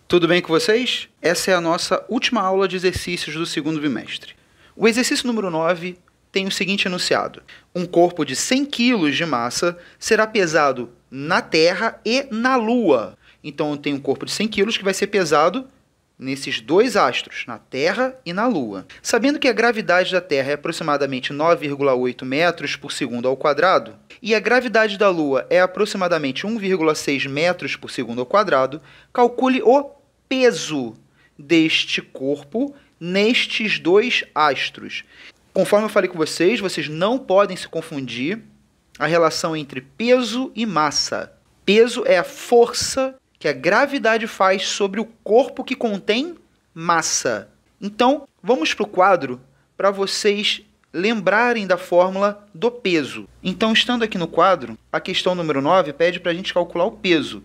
Tudo bem com vocês? Essa é a nossa última aula de exercícios do segundo bimestre. O exercício número 9 tem o seguinte enunciado. Um corpo de 100 kg de massa será pesado na Terra e na Lua. Então, eu tenho um corpo de 100 kg que vai ser pesado nesses dois astros, na Terra e na Lua. Sabendo que a gravidade da Terra é aproximadamente 9,8 metros por segundo ao quadrado e a gravidade da Lua é aproximadamente 1,6 metros por segundo ao quadrado, calcule o peso deste corpo nestes dois astros. Conforme eu falei com vocês, vocês não podem se confundir a relação entre peso e massa. Peso é a força que a gravidade faz sobre o corpo que contém massa. Então, vamos para o quadro para vocês lembrarem da fórmula do peso. Então, estando aqui no quadro, a questão número 9 pede para a gente calcular o peso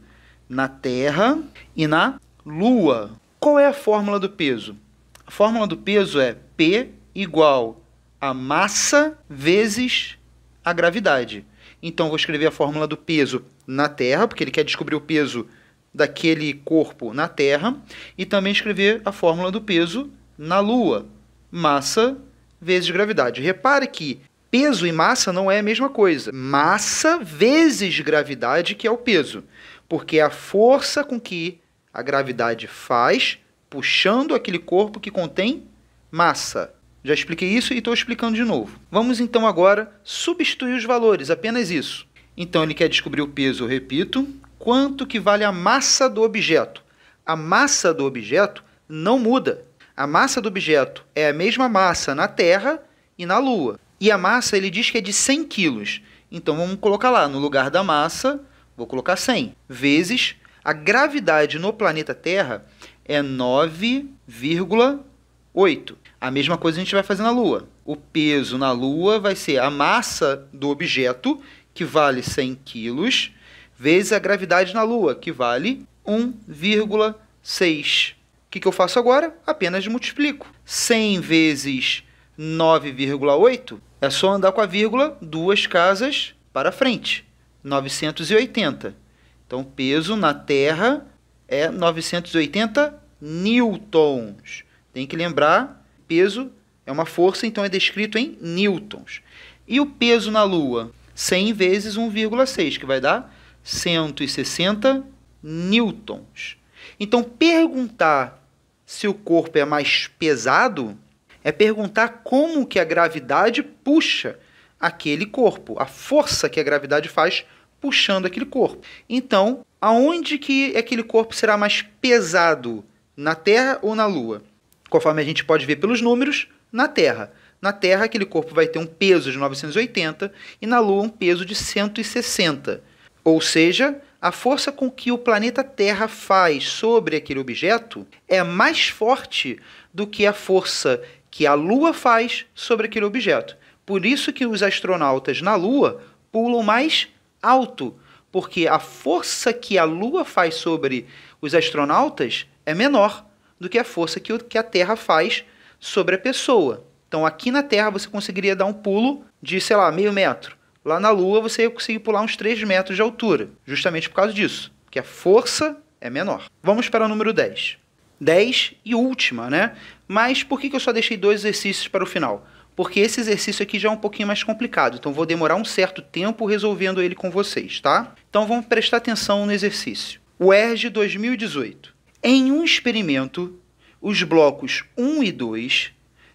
na Terra e na Lua. Qual é a fórmula do peso? A fórmula do peso é P igual a massa vezes a gravidade. Então, vou escrever a fórmula do peso na Terra, porque ele quer descobrir o peso daquele corpo na Terra, e também escrever a fórmula do peso na Lua, massa vezes gravidade. Repare que peso e massa não é a mesma coisa. Massa vezes gravidade que é o peso, porque é a força com que a gravidade faz puxando aquele corpo que contém massa. Já expliquei isso e estou explicando de novo. Vamos então agora substituir os valores, apenas isso. Então ele quer descobrir o peso, eu repito, quanto que vale a massa do objeto. A massa do objeto não muda. A massa do objeto é a mesma massa na Terra e na Lua. E a massa ele diz que é de 100 kg. Então vamos colocar lá, no lugar da massa, vou colocar 100, vezes a gravidade no planeta Terra é 9,8. A mesma coisa a gente vai fazer na Lua. O peso na Lua vai ser a massa do objeto, que vale 100 kg, vezes a gravidade na Lua, que vale 1,6. O que eu faço agora? Apenas multiplico. 100 vezes 9,8 é só andar com a vírgula duas casas para frente. 980. Então, peso na Terra é 980 newtons. Tem que lembrar, peso é uma força, então é descrito em newtons. E o peso na Lua? 100 vezes 1,6, que vai dar 160 newtons. Então, perguntar se o corpo é mais pesado é perguntar como que a gravidade puxa aquele corpo, a força que a gravidade faz puxando aquele corpo. Então, aonde que aquele corpo será mais pesado? Na Terra ou na Lua? Conforme a gente pode ver pelos números, na Terra. Na Terra, aquele corpo vai ter um peso de 980 e na Lua um peso de 160. Ou seja, a força com que o planeta Terra faz sobre aquele objeto é mais forte do que a força que a Lua faz sobre aquele objeto. Por isso que os astronautas na Lua pulam mais alto, porque a força que a Lua faz sobre os astronautas é menor do que a força que a Terra faz sobre a pessoa. Então, aqui na Terra você conseguiria dar um pulo de, sei lá, meio metro. Lá na Lua você ia conseguir pular uns 3 metros de altura, justamente por causa disso, que a força é menor. Vamos para o número 10. 10 e última, né? Mas por que eu só deixei 2 exercícios para o final? Porque esse exercício aqui já é um pouquinho mais complicado, então vou demorar um certo tempo resolvendo ele com vocês, tá? Então vamos prestar atenção no exercício. O ERJ 2018. Em um experimento, os blocos 1 e 2,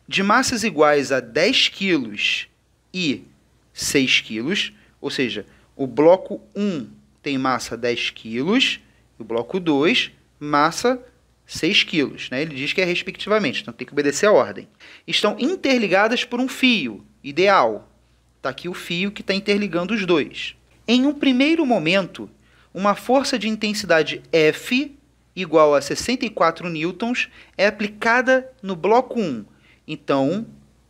de massas iguais a 10 kg e 6 kg, ou seja, o bloco 1 tem massa 10 kg e o bloco 2, massa 6 kg, né? Ele diz que é respectivamente, então tem que obedecer a ordem. Estão interligadas por um fio ideal. Está aqui o fio que está interligando os dois. Em um primeiro momento, uma força de intensidade F igual a 64 newtons é aplicada no bloco 1. Então,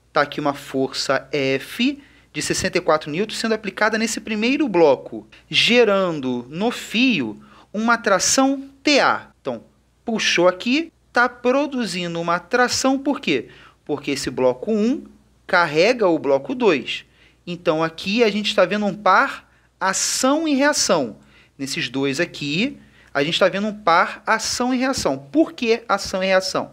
está aqui uma força F de 64 newtons sendo aplicada nesse primeiro bloco, gerando no fio uma tração TA. Então, puxou aqui, está produzindo uma tração, por quê? Porque esse bloco 1 carrega o bloco 2. Então, aqui a gente está vendo um par ação e reação. Nesses dois aqui, a gente está vendo um par ação e reação. Por que ação e reação?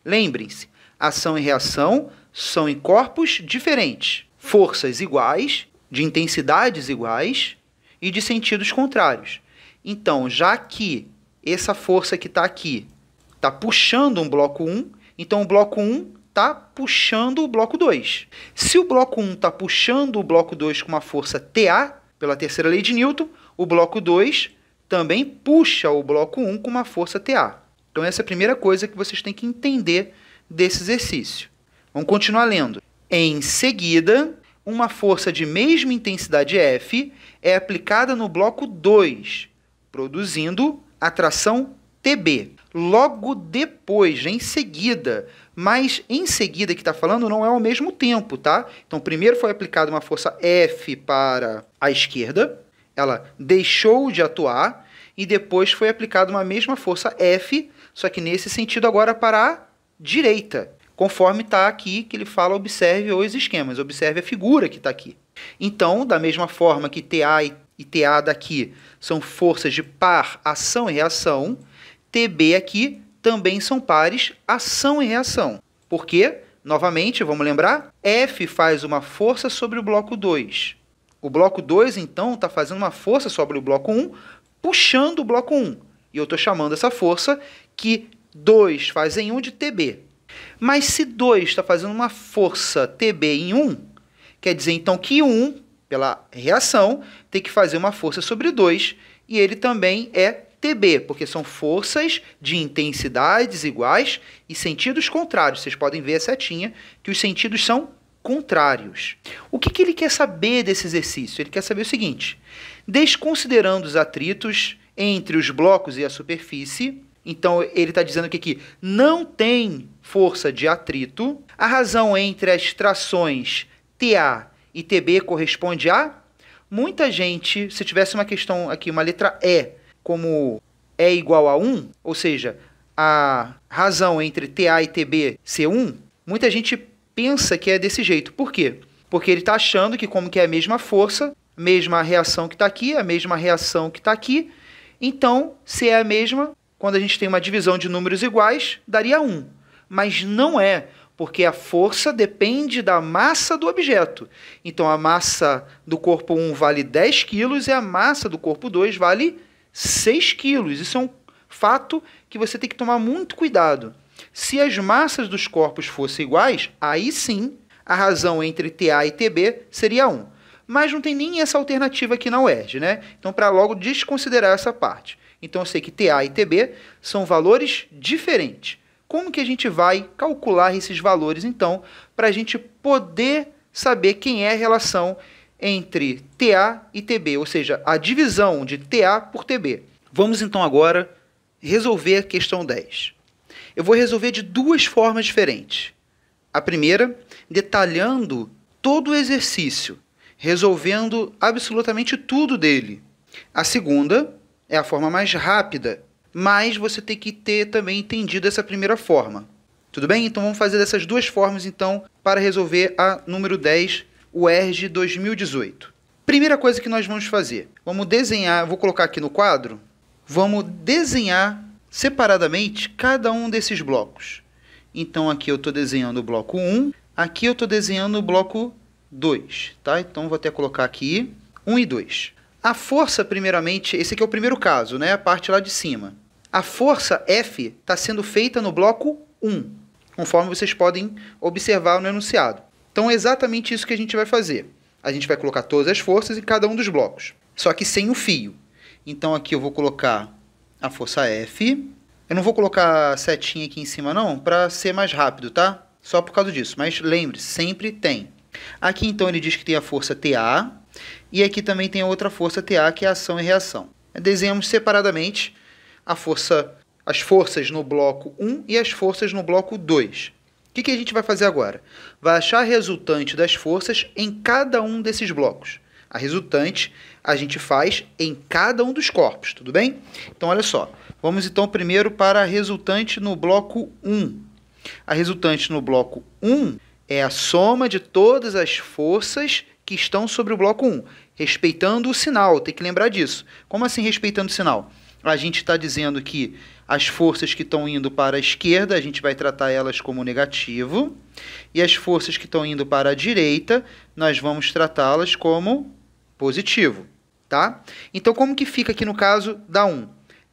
Lembrem-se, ação e reação são em corpos diferentes, forças iguais, de intensidades iguais e de sentidos contrários. Então, já que essa força que está aqui está puxando um bloco 1, então o bloco 1 está puxando o bloco 2. Se o bloco 1 está puxando o bloco 2 com uma força TA, pela terceira lei de Newton, o bloco 2 também puxa o bloco 1 com uma força TA. Então, essa é a primeira coisa que vocês têm que entender desse exercício. Vamos continuar lendo. Em seguida, uma força de mesma intensidade F é aplicada no bloco 2, produzindo atração TB. Logo depois, em seguida, mas em seguida que está falando não é ao mesmo tempo, tá? Então, primeiro foi aplicada uma força F para a esquerda, ela deixou de atuar, e depois foi aplicada uma mesma força F, só que nesse sentido agora para a direita. Conforme está aqui que ele fala, observe os esquemas, observe a figura que está aqui. Então, da mesma forma que TA e TA daqui são forças de par ação e reação, TB aqui também são pares ação e reação. Por quê? Novamente, vamos lembrar? F faz uma força sobre o bloco 2. O bloco 2, então, está fazendo uma força sobre o bloco 1, puxando o bloco 1. E eu estou chamando essa força que 2 faz em 1 de TB. Mas se 2 está fazendo uma força TB em 1, quer dizer então que 1, pela reação, tem que fazer uma força sobre 2, e ele também é TB, porque são forças de intensidades iguais e sentidos contrários. Vocês podem ver a setinha que os sentidos são contrários. O que ele quer saber desse exercício? Ele quer saber o seguinte: desconsiderando os atritos entre os blocos e a superfície, então ele está dizendo que aqui não tem força de atrito, a razão entre as trações TA e TB corresponde a... Muita gente, se tivesse uma questão aqui, uma letra E, como E igual a 1, ou seja, a razão entre TA e TB ser 1, muita gente pensa que é desse jeito. Por quê? Porque ele está achando que como que é a mesma força, mesma reação que está aqui, a mesma reação que está aqui, então, se é a mesma, quando a gente tem uma divisão de números iguais, daria 1. Mas não é, porque a força depende da massa do objeto. Então, a massa do corpo 1 vale 10 quilos e a massa do corpo 2 vale 6 quilos. Isso é um fato que você tem que tomar muito cuidado. Se as massas dos corpos fossem iguais, aí sim a razão entre TA e TB seria 1. Mas não tem nem essa alternativa aqui na UERJ, né? Então, para logo desconsiderar essa parte. Então, eu sei que TA e TB são valores diferentes. Como que a gente vai calcular esses valores, então, para a gente poder saber quem é a relação entre TA e TB, ou seja, a divisão de TA por TB. Vamos, então, agora resolver a questão 10. Eu vou resolver de duas formas diferentes. A primeira, detalhando todo o exercício, resolvendo absolutamente tudo dele. A segunda é a forma mais rápida, mas você tem que ter também entendido essa primeira forma. Tudo bem? Então vamos fazer dessas duas formas então para resolver a número 10, UERJ 2018. Primeira coisa que nós vamos fazer, vamos desenhar, vou colocar aqui no quadro, vamos desenhar separadamente cada um desses blocos. Então aqui eu estou desenhando o bloco 1, aqui eu estou desenhando o bloco 2, tá? Então vou até colocar aqui 1 e 2. A força, primeiramente, esse aqui é o primeiro caso, né? A parte lá de cima. A força F está sendo feita no bloco 1, conforme vocês podem observar no enunciado. Então é exatamente isso que a gente vai fazer. A gente vai colocar todas as forças em cada um dos blocos, só que sem o fio. Então aqui eu vou colocar a força F. Eu não vou colocar a setinha aqui em cima não, para ser mais rápido, tá? Só por causa disso, mas lembre-se, sempre tem. Aqui então ele diz que tem a força TA, e aqui também tem a outra força TA, que é a ação e reação. Desenhamos separadamente as forças no bloco 1 e as forças no bloco 2. O que a gente vai fazer agora? Vai achar a resultante das forças em cada um desses blocos. A resultante a gente faz em cada um dos corpos, tudo bem? Então, olha só. Vamos então primeiro para a resultante no bloco 1. A resultante no bloco 1 é a soma de todas as forças que estão sobre o bloco 1, respeitando o sinal, tem que lembrar disso. Como assim respeitando o sinal? A gente está dizendo que as forças que estão indo para a esquerda, a gente vai tratar elas como negativo. E as forças que estão indo para a direita, nós vamos tratá-las como positivo. Tá? Então, como que fica aqui no caso da 1?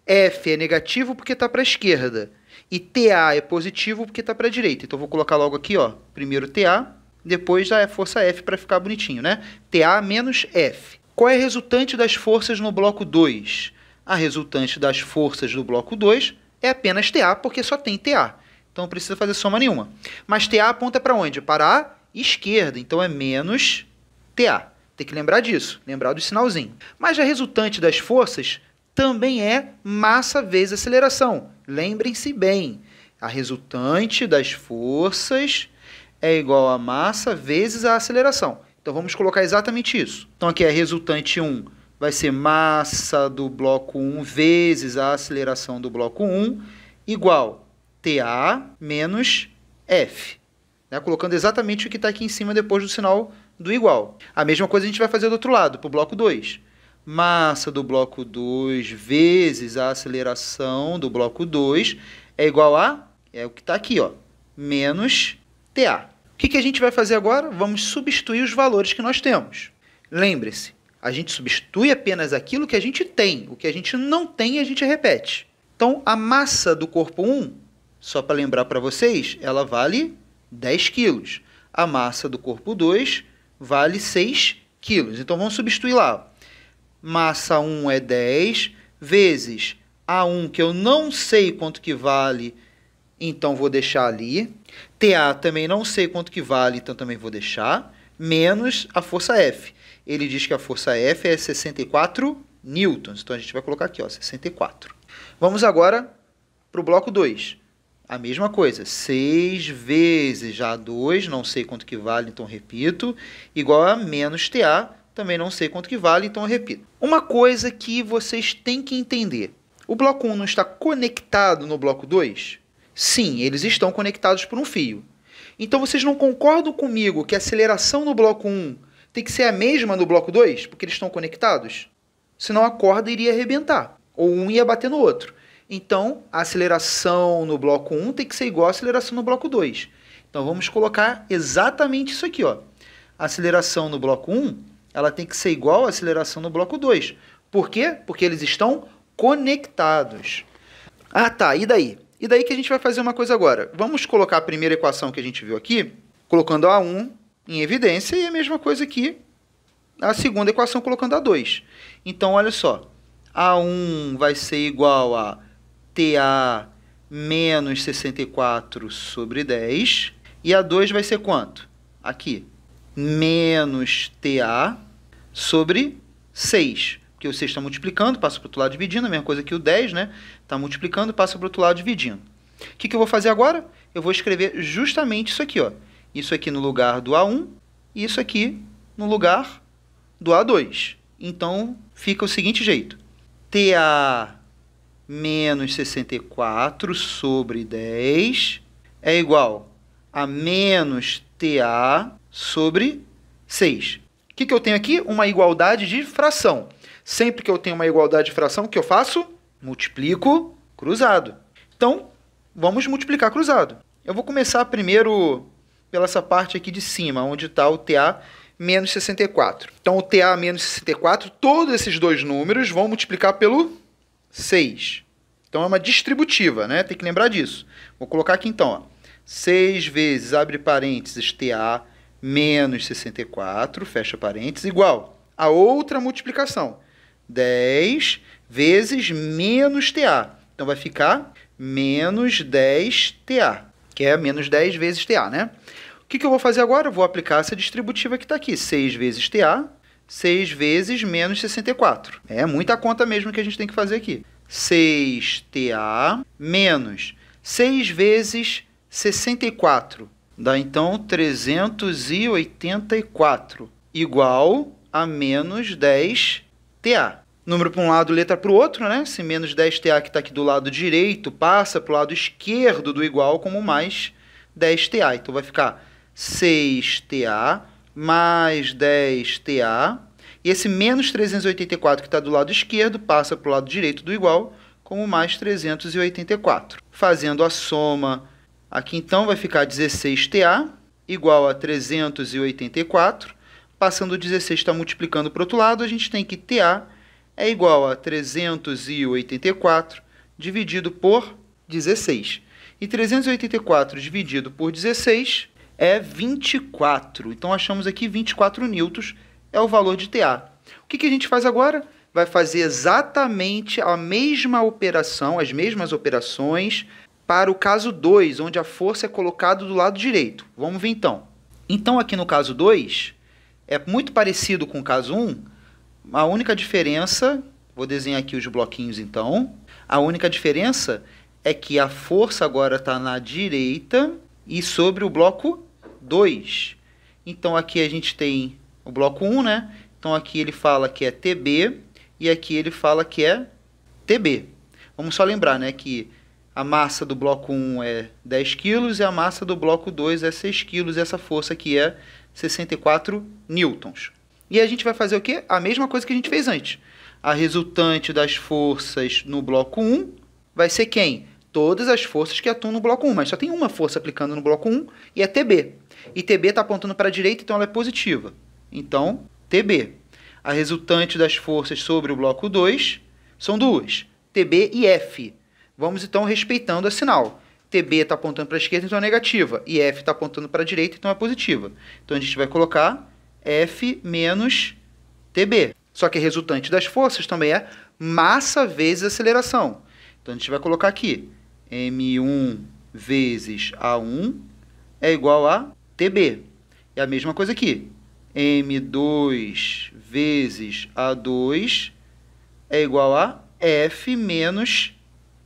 F é negativo porque está para a esquerda. E TA é positivo porque está para a direita. Então, vou colocar logo aqui, ó, primeiro TA, depois a força F para ficar bonitinho, né? TA menos F. Qual é a resultante das forças no bloco 2? A resultante das forças do bloco 2 é apenas TA, porque só tem TA. Então, não precisa fazer soma nenhuma. Mas TA aponta para onde? Para a esquerda. Então, é menos TA. Tem que lembrar disso, lembrar do sinalzinho. Mas a resultante das forças também é massa vezes aceleração. Lembrem-se bem, a resultante das forças é igual a massa vezes a aceleração. Então, vamos colocar exatamente isso. Então, aqui a resultante 1 vai ser massa do bloco 1 vezes a aceleração do bloco 1, igual TA menos F. Né? Colocando exatamente o que está aqui em cima depois do sinal do igual. A mesma coisa a gente vai fazer do outro lado, para o bloco 2. Massa do bloco 2 vezes a aceleração do bloco 2 é igual a, é o que está aqui, ó, menos TA. O que a gente vai fazer agora? Vamos substituir os valores que nós temos. Lembre-se, a gente substitui apenas aquilo que a gente tem. O que a gente não tem, a gente repete. Então, a massa do corpo 1, só para lembrar para vocês, ela vale 10 quilos. A massa do corpo 2 vale 6 quilos. Então, vamos substituir lá. Massa 1 é 10, vezes A1, que eu não sei quanto que vale, então vou deixar ali. TA também não sei quanto que vale, então também vou deixar. Menos a força F. Ele diz que a força F é 64 newtons. Então, a gente vai colocar aqui, ó, 64. Vamos agora para o bloco 2. A mesma coisa, 6 vezes A2, não sei quanto que vale, então repito, igual a menos TA, também não sei quanto que vale, então eu repito. Uma coisa que vocês têm que entender. O bloco 1 não está conectado no bloco 2? Sim, eles estão conectados por um fio. Então, vocês não concordam comigo que a aceleração no bloco 1 tem que ser a mesma no bloco 2? Porque eles estão conectados? Senão a corda iria arrebentar, ou um ia bater no outro. Então, a aceleração no bloco 1 tem que ser igual à aceleração no bloco 2. Então, vamos colocar exatamente isso aqui, ó. A aceleração no bloco 1, ela tem que ser igual à aceleração no bloco 2. Por quê? Porque eles estão conectados. Ah, tá. E daí? E daí que a gente vai fazer uma coisa agora. Vamos colocar a primeira equação que a gente viu aqui, colocando a 1 em evidência, e a mesma coisa aqui, a segunda equação colocando a 2. Então, olha só. A1 vai ser igual a TA menos 64 sobre 10. E a 2 vai ser quanto? Aqui. Menos TA sobre 6. Porque o 6 está multiplicando, passa para o outro lado dividindo. A mesma coisa que o 10, né? Está multiplicando, passa para o outro lado dividindo. O que eu vou fazer agora? Eu vou escrever justamente isso aqui, ó. Isso aqui no lugar do A1 e isso aqui no lugar do A2. Então, fica o seguinte jeito. TA menos 64 sobre 10 é igual a menos TA sobre 6. O que eu tenho aqui? Uma igualdade de fração. Sempre que eu tenho uma igualdade de fração, o que eu faço? Multiplico cruzado. Então, vamos multiplicar cruzado. Eu vou começar primeiro pela essa parte aqui de cima, onde está o TA menos 64. Então, o TA menos 64, todos esses dois números vão multiplicar pelo 6. Então, é uma distributiva, né? Tem que lembrar disso. Vou colocar aqui, então, ó, 6 vezes, abre parênteses, TA menos 64, fecha parênteses, igual a outra multiplicação. 10 vezes menos TA. Então, vai ficar menos 10TA, que é menos 10 vezes TA, né? O que eu vou fazer agora? Eu vou aplicar essa distributiva que está aqui. 6 vezes TA, 6 vezes menos 64. É muita conta mesmo que a gente tem que fazer aqui. 6TA menos 6 vezes 64. Dá, então, 384. Igual a menos 10TA. Número para um lado, letra para o outro, né? Se menos 10TA que está aqui do lado direito passa para o lado esquerdo do igual como mais 10TA. Então, vai ficar 6TA mais 10TA. E esse menos 384 que está do lado esquerdo passa para o lado direito do igual como mais 384. Fazendo a soma aqui, então, vai ficar 16TA igual a 384. Passando o 16 está multiplicando para o outro lado, a gente tem que TA é igual a 384 dividido por 16. E 384 dividido por 16 é 24. Então, achamos aqui 24 newtons é o valor de TA. O que a gente faz agora? Vai fazer exatamente a mesma operação, as mesmas operações para o caso 2, onde a força é colocada do lado direito. Vamos ver então. Então, aqui no caso 2, é muito parecido com o caso 1. A única diferença, vou desenhar aqui os bloquinhos então. A única diferença é que a força agora está na direita e sobre o bloco 2. Então, aqui a gente tem o bloco 1, né? Então, aqui ele fala que é TB e aqui ele fala que é TB. Vamos só lembrar, né, que a massa do bloco 1 é 10 kg e a massa do bloco 2 é 6 kg. E essa força aqui é 64 newtons. E a gente vai fazer o quê? A mesma coisa que a gente fez antes. A resultante das forças no bloco 1 vai ser quem? Todas as forças que atuam no bloco 1, mas só tem uma força aplicando no bloco 1 e é TB. E TB está apontando para a direita, então ela é positiva. Então, TB. A resultante das forças sobre o bloco 2 são duas, TB e F. Vamos então respeitando a sinal. TB está apontando para a esquerda, então é negativa. E F está apontando para a direita, então é positiva. Então a gente vai colocar F menos TB. Só que a resultante das forças também é massa vezes aceleração. Então a gente vai colocar aqui M1 vezes A1 é igual a TB. É a mesma coisa aqui. M2 vezes A2 é igual a F menos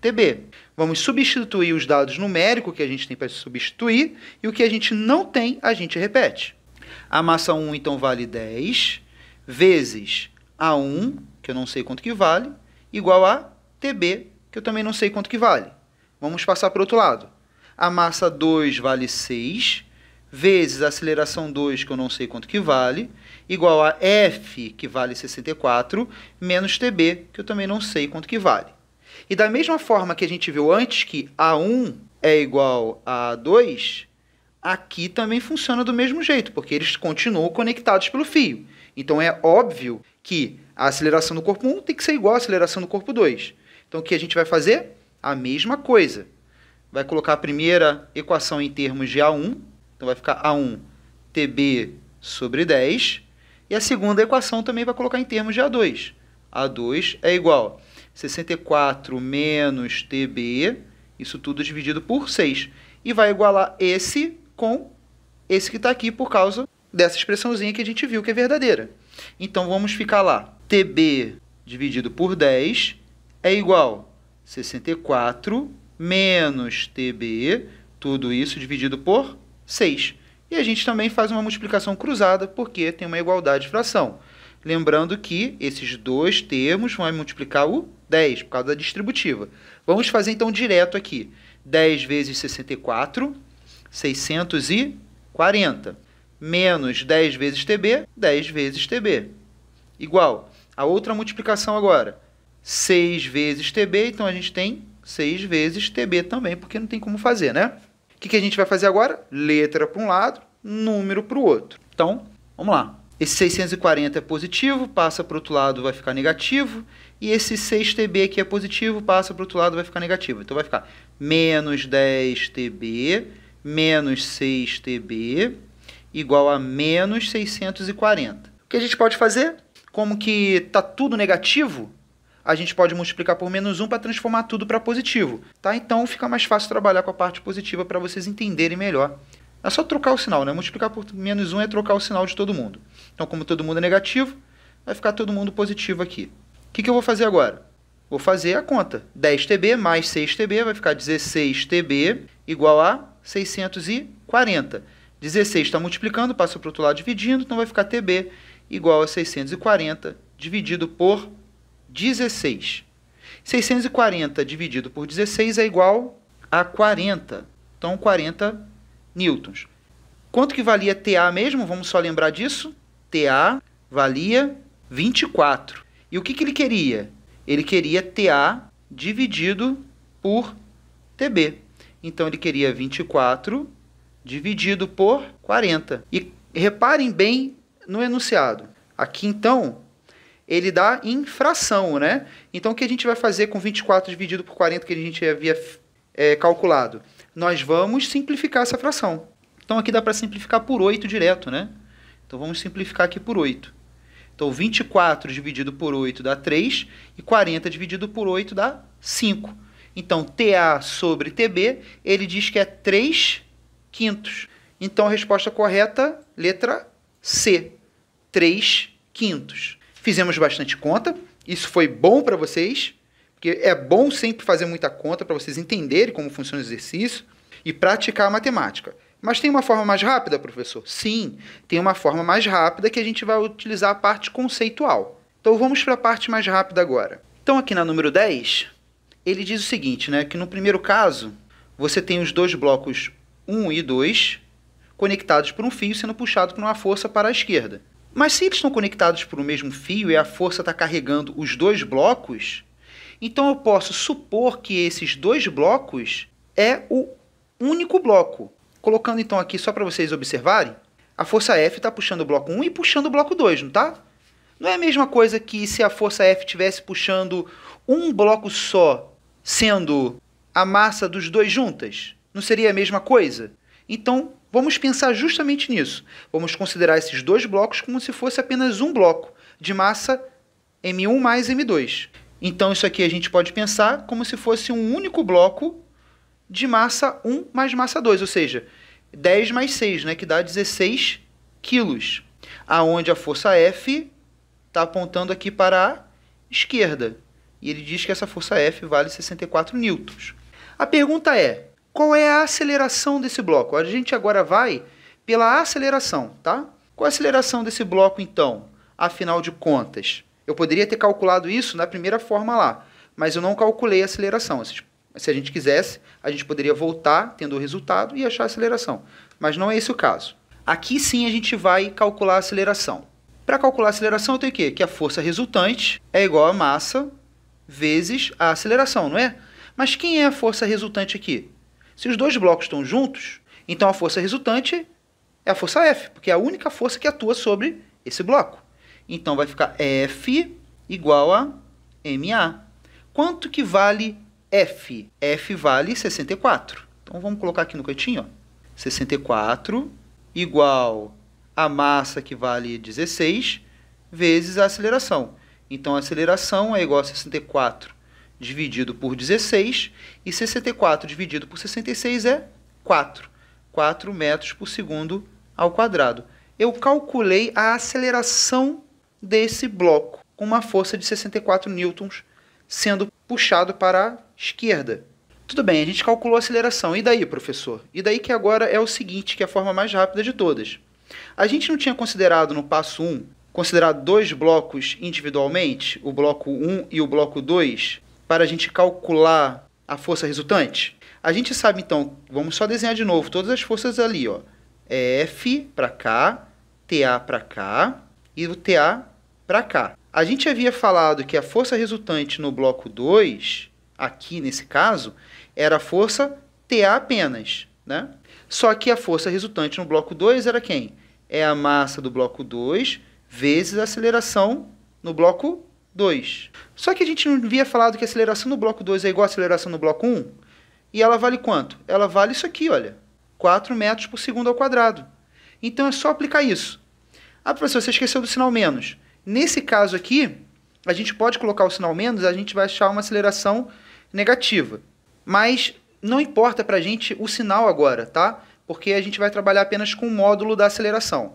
TB. Vamos substituir os dados numéricos que a gente tem para substituir e o que a gente não tem, a gente repete. A massa 1, então, vale 10 vezes A1, que eu não sei quanto que vale, igual a TB, que eu também não sei quanto que vale. Vamos passar para o outro lado. A massa 2 vale 6 vezes a aceleração 2, que eu não sei quanto que vale, igual a F, que vale 64, menos TB, que eu também não sei quanto que vale. E da mesma forma que a gente viu antes que A1 é igual a A2, aqui também funciona do mesmo jeito, porque eles continuam conectados pelo fio. Então é óbvio que a aceleração do corpo 1 tem que ser igual à aceleração do corpo 2. Então o que a gente vai fazer? A mesma coisa. Vai colocar a primeira equação em termos de A1, então vai ficar A1 TB sobre 10, e a segunda equação também vai colocar em termos de A2. A2 é igual a 64 menos TB, isso tudo dividido por 6. E vai igualar esse com esse que está aqui por causa dessa expressãozinha que a gente viu que é verdadeira. Então, vamos ficar lá. TB dividido por 10 é igual a 64 menos TB, tudo isso dividido por 6. E a gente também faz uma multiplicação cruzada, porque tem uma igualdade de fração. Lembrando que esses dois termos vão multiplicar o 10, por causa da distributiva. Vamos fazer, então, direto aqui. 10 vezes 64, 640. Menos 10 vezes TB, 10 vezes TB. Igual a outra multiplicação agora. 6 vezes TB, então a gente tem 6 vezes TB também, porque não tem como fazer, né? O que a gente vai fazer agora? Letra para um lado, número para o outro. Então, vamos lá. Esse 640 é positivo, passa para o outro lado, vai ficar negativo. E esse 6TB aqui é positivo, passa para o outro lado, vai ficar negativo. Então, vai ficar menos 10TB menos 6TB igual a menos 640. O que a gente pode fazer? Como que está tudo negativo, a gente pode multiplicar por menos 1 para transformar tudo para positivo. Tá? Então, fica mais fácil trabalhar com a parte positiva para vocês entenderem melhor. É só trocar o sinal, né? Multiplicar por menos 1 é trocar o sinal de todo mundo. Então, como todo mundo é negativo, vai ficar todo mundo positivo aqui. O que eu vou fazer agora? Vou fazer a conta. 10TB mais 6TB vai ficar 16TB igual a 640. 16 está multiplicando, passa para o outro lado dividindo, então vai ficar TB igual a 640 dividido por 16. 640 dividido por 16 é igual a 40. Então, 40 newtons. Quanto que valia TA mesmo? Vamos só lembrar disso. TA valia 24. E o que ele queria? Ele queria TA dividido por TB. Então, ele queria 24 dividido por 40. E reparem bem no enunciado. Aqui, então, ele dá em fração, né? Então, o que a gente vai fazer com 24 dividido por 40 que a gente havia calculado? Nós vamos simplificar essa fração. Então, aqui dá para simplificar por 8 direto, né? Então, vamos simplificar aqui por 8. Então, 24 dividido por 8 dá 3 e 40 dividido por 8 dá 5. Então, TA sobre TB, ele diz que é 3 quintos. Então, a resposta correta, letra C, 3 quintos. Fizemos bastante conta, isso foi bom para vocês, porque é bom sempre fazer muita conta para vocês entenderem como funciona o exercício e praticar a matemática. Mas tem uma forma mais rápida, professor? Sim, tem uma forma mais rápida que a gente vai utilizar a parte conceitual. Então, vamos para a parte mais rápida agora. Então, aqui na número 10, ele diz o seguinte, né, que no primeiro caso, você tem os dois blocos 1 e 2 conectados por um fio sendo puxado por uma força para a esquerda. Mas se eles estão conectados por um mesmo fio e a força está carregando os dois blocos, então eu posso supor que esses dois blocos é o único bloco. Colocando então aqui só para vocês observarem, a força F está puxando o bloco 1 e puxando o bloco 2, não está? Não é a mesma coisa que se a força F estivesse puxando um bloco só, sendo a massa dos dois juntas? Não seria a mesma coisa? Então, vamos pensar justamente nisso. Vamos considerar esses dois blocos como se fosse apenas um bloco de massa M1 mais M2. Então, isso aqui a gente pode pensar como se fosse um único bloco de massa 1 mais massa 2, ou seja, 10 mais 6, né, que dá 16 quilos, aonde a força F está apontando aqui para a esquerda. E ele diz que essa força F vale 64 newtons. A pergunta é, qual é a aceleração desse bloco? A gente agora vai pela aceleração, tá? Qual a aceleração desse bloco, então? Afinal de contas, eu poderia ter calculado isso na primeira forma lá, mas eu não calculei a aceleração. Se a gente quisesse, a gente poderia voltar, tendo o resultado, e achar a aceleração. Mas não é esse o caso. Aqui sim a gente vai calcular a aceleração. Para calcular a aceleração, eu tenho o quê? Que a força resultante é igual a massa vezes a aceleração, não é? Mas quem é a força resultante aqui? Se os dois blocos estão juntos, então a força resultante é a força F, porque é a única força que atua sobre esse bloco. Então vai ficar F igual a MA. Quanto que vale F? F vale 64. Então vamos colocar aqui no cantinho, ó. 64 igual a massa, que vale 16, vezes a aceleração. Então a aceleração é igual a 64 dividido por 16, e 64 dividido por 66 é 4. 4 metros por segundo ao quadrado. Eu calculei a aceleração desse bloco com uma força de 64 newtons sendo puxado para a esquerda. Tudo bem, a gente calculou a aceleração. E daí, professor? E daí que agora é o seguinte, que é a forma mais rápida de todas. A gente não tinha considerado no passo 1, considerar dois blocos individualmente, o bloco 1 e o bloco 2, para a gente calcular a força resultante? A gente sabe, então, vamos só desenhar de novo todas as forças ali, ó. F para cá, TA para cá e o TA para cá. A gente havia falado que a força resultante no bloco 2, aqui nesse caso, era a força TA apenas, né? Só que a força resultante no bloco 2 era quem? É a massa do bloco 2 vezes a aceleração no bloco 2. Só que a gente não havia falado que a aceleração no bloco 2 é igual à aceleração no bloco 1? E ela vale quanto? Ela vale isso aqui, olha. 4 metros por segundo ao quadrado. Então é só aplicar isso. Ah, professor, você esqueceu do sinal menos. Nesse caso aqui, a gente pode colocar o sinal menos, a gente vai achar uma aceleração negativa. Mas não importa para a gente o sinal agora, tá? Porque a gente vai trabalhar apenas com o módulo da aceleração.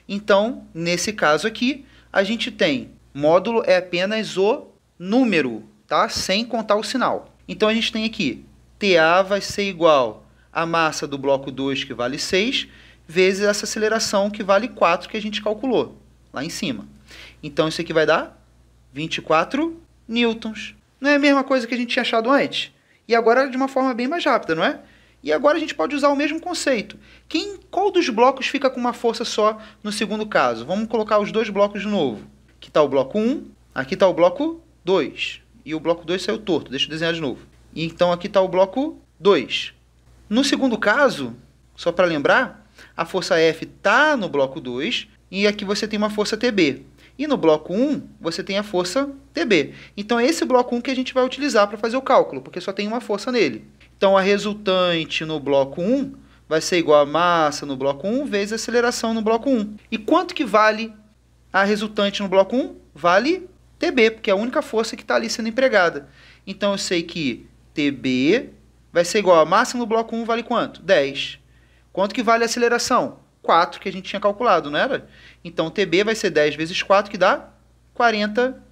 Então, nesse caso aqui, a gente tem módulo é apenas o número, tá? Sem contar o sinal. Então, a gente tem aqui, TA vai ser igual a massa do bloco 2, que vale 6, vezes essa aceleração, que vale 4, que a gente calculou lá em cima. Então, isso aqui vai dar 24 newtons. Não é a mesma coisa que a gente tinha achado antes? E agora de uma forma bem mais rápida, não é? E agora a gente pode usar o mesmo conceito. Qual dos blocos fica com uma força só no segundo caso? Vamos colocar os dois blocos de novo. Aqui está o bloco 1, aqui está o bloco 2. E o bloco 2 saiu torto, deixa eu desenhar de novo. E então aqui está o bloco 2. No segundo caso, só para lembrar, a força F está no bloco 2 e aqui você tem uma força TB. E no bloco 1, você tem a força TB. Então é esse bloco 1 que a gente vai utilizar para fazer o cálculo, porque só tem uma força nele. Então a resultante no bloco 1 vai ser igual a massa no bloco 1 vezes a aceleração no bloco 1. E quanto que vale a resultante no bloco 1? Vale TB, porque é a única força que está ali sendo empregada. Então eu sei que TB vai ser igual a massa no bloco 1 vale quanto? 10. Quanto que vale a aceleração? 4, que a gente tinha calculado, não era? Então TB vai ser 10 vezes 4, que dá 40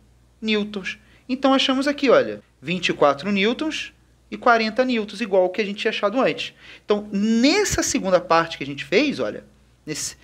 newtons. Então achamos aqui, olha, 24 newtons e 40 newtons, igual o que a gente tinha achado antes. Então, nessa segunda parte que a gente fez, olha, nesse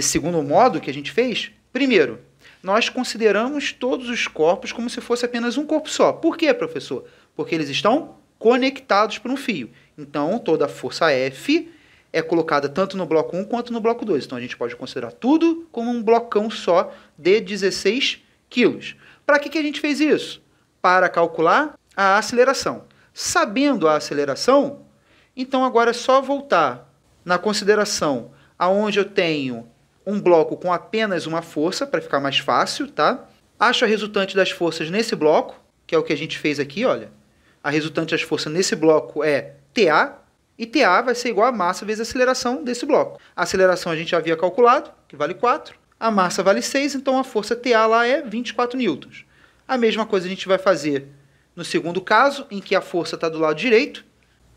segundo modo que a gente fez, primeiro, nós consideramos todos os corpos como se fosse apenas um corpo só. Por quê, professor? Porque eles estão conectados por um fio. Então, toda a força F é colocada tanto no bloco 1 quanto no bloco 2. Então, a gente pode considerar tudo como um blocão só de 16 quilos. Para que a gente fez isso? Para calcular a aceleração. Sabendo a aceleração, então agora é só voltar na consideração aonde eu tenho um bloco com apenas uma força, para ficar mais fácil, tá? Acho a resultante das forças nesse bloco, que é o que a gente fez aqui, olha. A resultante das forças nesse bloco é TA, e TA vai ser igual a massa vezes a aceleração desse bloco. A aceleração a gente já havia calculado, que vale 4. A massa vale 6, então a força TA lá é 24 newtons. A mesma coisa a gente vai fazer no segundo caso, em que a força está do lado direito.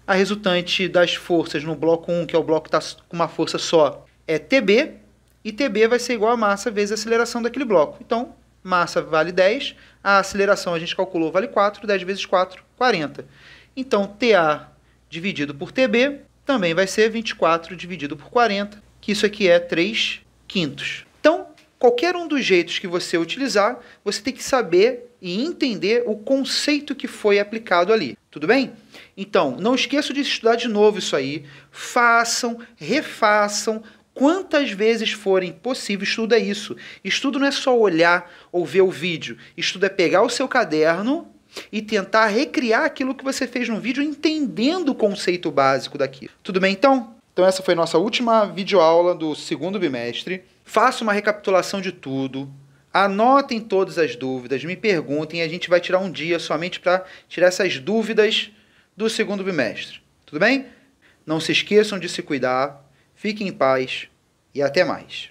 A resultante das forças no bloco 1, que é o bloco que está com uma força só, é TB. E TB vai ser igual a massa vezes a aceleração daquele bloco. Então, massa vale 10, a aceleração a gente calculou vale 4, 10 vezes 4, 40. Então, TA dividido por TB também vai ser 24 dividido por 40, que isso aqui é 3/5. Então, qualquer um dos jeitos que você utilizar, você tem que saber e entender o conceito que foi aplicado ali. Tudo bem? Então, não esqueçam de estudar de novo isso aí. Façam, refaçam. Quantas vezes forem possível, estuda isso. Estudo não é só olhar ou ver o vídeo. Estudo é pegar o seu caderno e tentar recriar aquilo que você fez no vídeo, entendendo o conceito básico daquilo. Tudo bem, então? Então essa foi a nossa última videoaula do segundo bimestre. Faça uma recapitulação de tudo. Anotem todas as dúvidas, me perguntem, e a gente vai tirar um dia somente para tirar essas dúvidas do segundo bimestre. Tudo bem? Não se esqueçam de se cuidar, fiquem em paz e até mais.